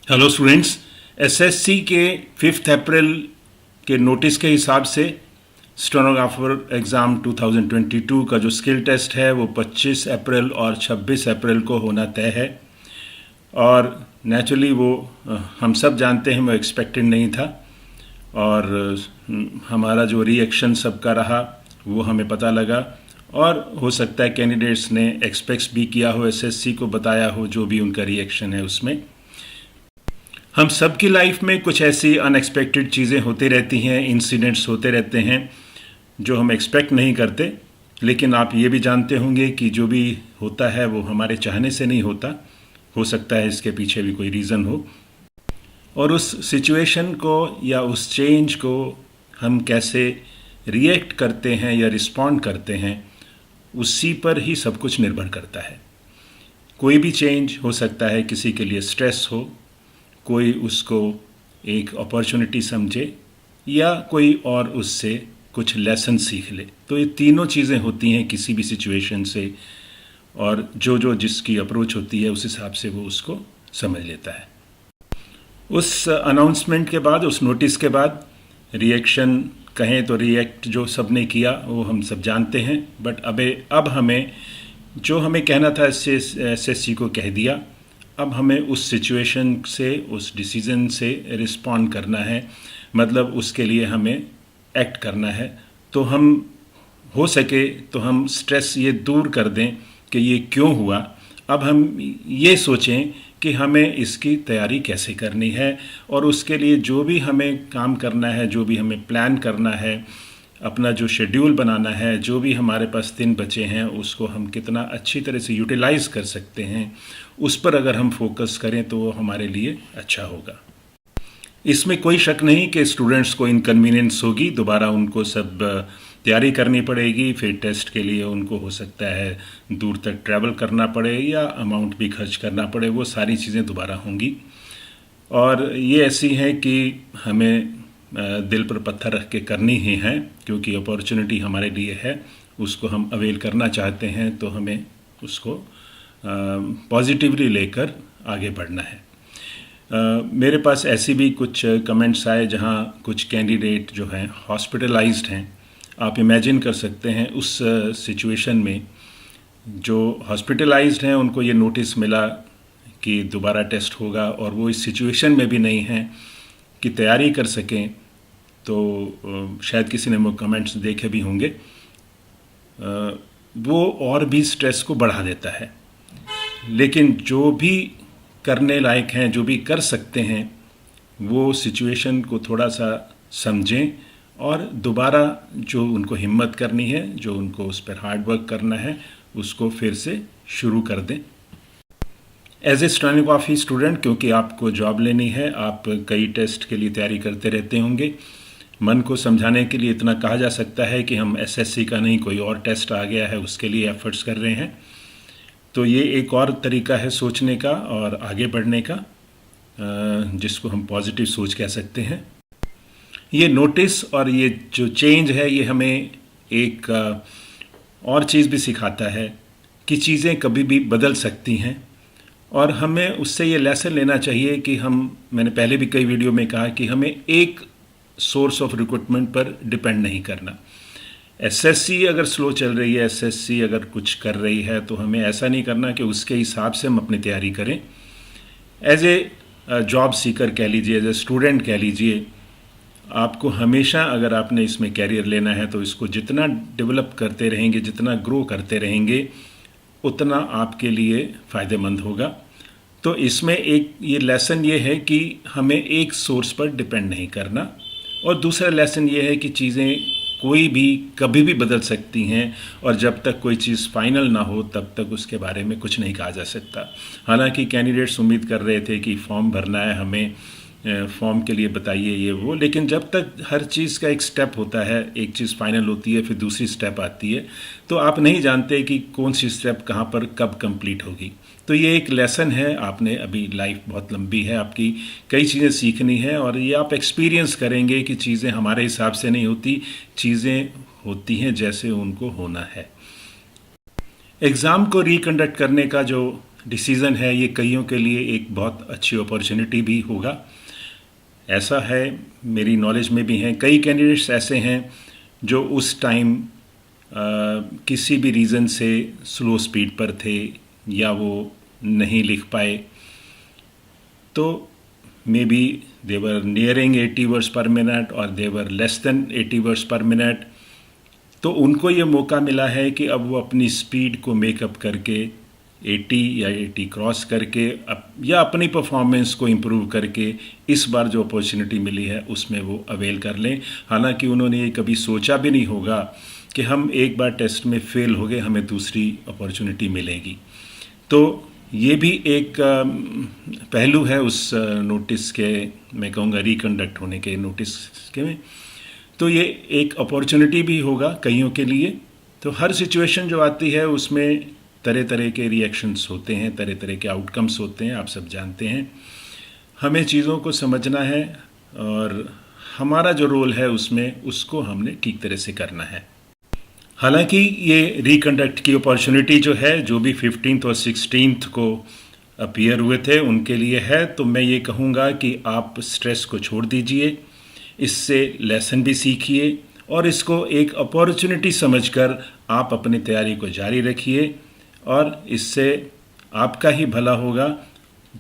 Hello students. SSC के 5 अप्रैल के notice के हिसाब से स्टेनोग्राफर एग्ज़ाम 2022 का जो स्किल टेस्ट है वो 25 अप्रैल और 26 अप्रैल को होना तय है। और नेचुरली वो हम सब जानते हैं, वो एक्सपेक्टेड नहीं था। और हमारा जो रिएक्शन सबका रहा वो हमें पता लगा। और हो सकता है कैंडिडेट्स ने एक्सपेक्ट भी किया हो, एसएससी को बताया हो जो भी उनका रिएक्शन है उसमें। हम सब की लाइफ में कुछ ऐसी अनएक्सपेक्टेड चीज़ें होती रहती हैं, इंसिडेंट्स होते रहते हैं जो हम एक्सपेक्ट नहीं करते। लेकिन आप ये भी जानते होंगे कि जो भी होता है वो हमारे चाहने से नहीं होता। हो सकता है इसके पीछे भी कोई रीज़न हो, और उस सिचुएशन को या उस चेंज को हम कैसे रिएक्ट करते हैं या रिस्पॉन्ड करते हैं, उसी पर ही सब कुछ निर्भर करता है। कोई भी चेंज हो सकता है, किसी के लिए स्ट्रेस हो, कोई उसको एक अपॉर्चुनिटी समझे, या कोई और उससे कुछ लेसन सीख ले। तो ये तीनों चीज़ें होती हैं किसी भी सिचुएशन से, और जो जिसकी अप्रोच होती है उस हिसाब से वो उसको समझ लेता है। उस अनाउंसमेंट के बाद, उस नोटिस के बाद रिएक्शन कहें तो रिएक्ट जो सब ने किया वो हम सब जानते हैं। बट अब हमें जो हमें कहना था एसएससी को कह दिया। अब हमें उस सिचुएशन से, उस डिसीज़न से रिस्पॉन्ड करना है, मतलब उसके लिए हमें एक्ट करना है। तो हम हो सके तो हम स्ट्रेस ये दूर कर दें कि ये क्यों हुआ। अब हम ये सोचें कि हमें इसकी तैयारी कैसे करनी है, और उसके लिए जो भी हमें काम करना है, जो भी हमें प्लान करना है, अपना जो शेड्यूल बनाना है, जो भी हमारे पास दिन बचे हैं उसको हम कितना अच्छी तरह से यूटिलाइज़ कर सकते हैं, उस पर अगर हम फोकस करें तो वो हमारे लिए अच्छा होगा। इसमें कोई शक नहीं कि स्टूडेंट्स को इनकन्वीनियंस होगी, दोबारा उनको सब तैयारी करनी पड़ेगी। फिर टेस्ट के लिए उनको हो सकता है दूर तक ट्रैवल करना पड़े या अमाउंट भी खर्च करना पड़े, वो सारी चीज़ें दोबारा होंगी। और ये ऐसी हैं कि हमें दिल पर पत्थर रख के करनी ही है, क्योंकि अपॉर्चुनिटी हमारे लिए है, उसको हम अवेल करना चाहते हैं, तो हमें उसको पॉजिटिवली लेकर आगे बढ़ना है। मेरे पास ऐसी भी कुछ कमेंट्स आए जहां कुछ कैंडिडेट जो हैं हॉस्पिटलाइज्ड हैं। आप इमेजिन कर सकते हैं उस सिचुएशन में जो हॉस्पिटलाइज्ड हैं उनको ये नोटिस मिला कि दोबारा टेस्ट होगा, और वो इस सिचुएशन में भी नहीं हैं कि तैयारी कर सकें। तो शायद किसी ने वो कमेंट्स देखे भी होंगे। वो और भी स्ट्रेस को बढ़ा देता है। लेकिन जो भी करने लायक हैं, जो भी कर सकते हैं, वो सिचुएशन को थोड़ा सा समझें और दोबारा जो उनको हिम्मत करनी है, जो उनको उस पर हार्ड वर्क करना है, उसको फिर से शुरू कर दें। एज ए स्टेनोग्राफी स्टूडेंट, क्योंकि आपको जॉब लेनी है, आप कई टेस्ट के लिए तैयारी करते रहते होंगे। मन को समझाने के लिए इतना कहा जा सकता है कि हम एसएससी का नहीं, कोई और टेस्ट आ गया है उसके लिए एफर्ट्स कर रहे हैं। तो ये एक और तरीका है सोचने का और आगे बढ़ने का, जिसको हम पॉजिटिव सोच कह सकते हैं। ये नोटिस और ये जो चेंज है, ये हमें एक और चीज़ भी सिखाता है कि चीज़ें कभी भी बदल सकती हैं, और हमें उससे ये लेसन लेना चाहिए कि मैंने पहले भी कई वीडियो में कहा कि हमें एक सोर्स ऑफ रिक्रूटमेंट पर डिपेंड नहीं करना। एसएससी अगर स्लो चल रही है, एसएससी अगर कुछ कर रही है, तो हमें ऐसा नहीं करना कि उसके हिसाब से हम अपनी तैयारी करें। एज ए जॉब सीकर कह लीजिए, एज ए स्टूडेंट कह लीजिए, आपको हमेशा अगर आपने इसमें कैरियर लेना है तो इसको जितना डेवलप करते रहेंगे, जितना ग्रो करते रहेंगे, उतना आपके लिए फ़ायदेमंद होगा। तो इसमें एक ये लेसन ये है कि हमें एक सोर्स पर डिपेंड नहीं करना, और दूसरा लेसन ये है कि चीज़ें कोई भी कभी भी बदल सकती हैं, और जब तक कोई चीज़ फाइनल ना हो तब तक उसके बारे में कुछ नहीं कहा जा सकता। हालांकि कैंडिडेट्स उम्मीद कर रहे थे कि फॉर्म भरना है, हमें फॉर्म के लिए बताइए ये वो, लेकिन जब तक हर चीज़ का एक स्टेप होता है, एक चीज़ फाइनल होती है फिर दूसरी स्टेप आती है, तो आप नहीं जानते कि कौन सी स्टेप कहाँ पर कब कंप्लीट होगी। तो ये एक लेसन है। आपने अभी लाइफ बहुत लंबी है, आपकी कई चीज़ें सीखनी है, और ये आप एक्सपीरियंस करेंगे कि चीज़ें हमारे हिसाब से नहीं होती, चीज़ें होती हैं जैसे उनको होना है। एग्ज़ाम को रिकंडक्ट करने का जो डिसीज़न है ये कईयों के लिए एक बहुत अच्छी अपॉर्चुनिटी भी होगा। ऐसा है, मेरी नॉलेज में भी हैं कई कैंडिडेट्स ऐसे हैं जो उस टाइम किसी भी रीज़न से स्लो स्पीड पर थे या वो नहीं लिख पाए, तो maybe they were nearing 80 words per minute और they were less than 80 words per minute. तो उनको ये मौका मिला है कि अब वो अपनी स्पीड को मेकअप करके 80 या 80 क्रॉस करके या अपनी परफॉर्मेंस को इम्प्रूव करके इस बार जो अपॉर्चुनिटी मिली है उसमें वो अवेल कर लें। हालांकि उन्होंने ये कभी सोचा भी नहीं होगा कि हम एक बार टेस्ट में फेल हो गए, हमें दूसरी अपॉर्चुनिटी मिलेगी। तो ये भी एक पहलू है उस नोटिस के, मैं कहूँगा रिकंडक्ट होने के नोटिस के में। तो ये एक अपॉर्चुनिटी भी होगा कईयों के लिए। तो हर सिचुएशन जो आती है उसमें तरह तरह के रिएक्शंस होते हैं, तरह तरह के आउटकम्स होते हैं, आप सब जानते हैं। हमें चीज़ों को समझना है और हमारा जो रोल है उसमें उसको हमने ठीक तरह से करना है। हालांकि ये रिकंडक्ट की अपॉर्चुनिटी जो है, जो भी 15th और 16th को अपीयर हुए थे उनके लिए है, तो मैं ये कहूँगा कि आप स्ट्रेस को छोड़ दीजिए, इससे लेसन भी सीखिए और इसको एक अपॉर्चुनिटी समझकर आप अपनी तैयारी को जारी रखिए और इससे आपका ही भला होगा।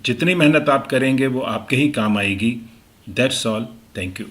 जितनी मेहनत आप करेंगे वो आपके ही काम आएगी। That's all. Thank you.